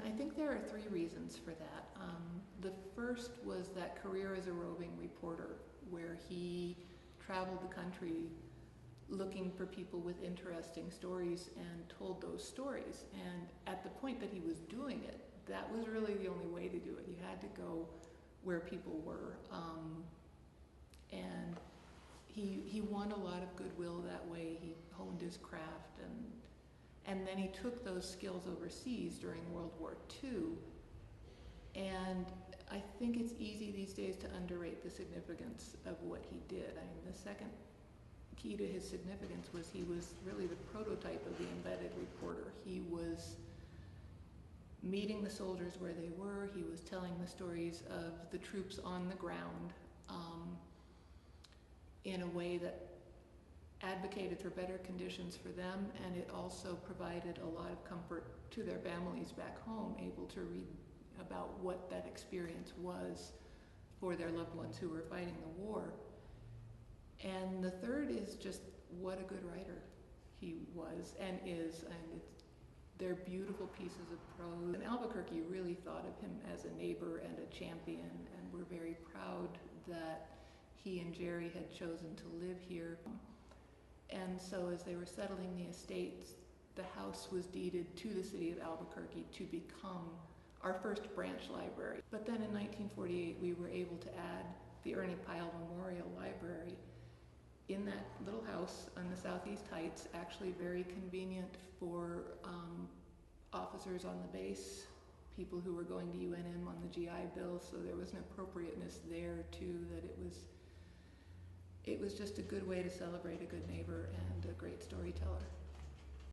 I think there are three reasons for that. The first was that career as a roving reporter, where he traveled the country looking for people with interesting stories and told those stories. And at the point that he was doing it, that was really the only way to do it. You had to go where people were. And he won a lot of goodwill that way. He honed his craft, and then he took those skills overseas during World War II. And I think it's easy these days to underrate the significance of what he did. I mean, the second key to his significance was he was really the prototype of the embedded reporter. He was meeting the soldiers where they were. He was telling the stories of the troops on the ground in a way that advocated for better conditions for them, and it also provided a lot of comfort to their families back home, able to read about what that experience was for their loved ones who were fighting the war. And the third is just what a good writer he was and is, and they're beautiful pieces of prose. And Albuquerque really thought of him as a neighbor and a champion, and we're very proud that he and Jerry had chosen to live here. And so as they were settling the estates, the house was deeded to the city of Albuquerque to become our first branch library. But then in 1948, we were able to add the Ernie Pyle Memorial Library in that little house on the Southeast Heights, actually very convenient for officers on the base, people who were going to UNM on the GI Bill, so there was an appropriateness there too, that it was just a good way to celebrate a good neighbor and a great storyteller.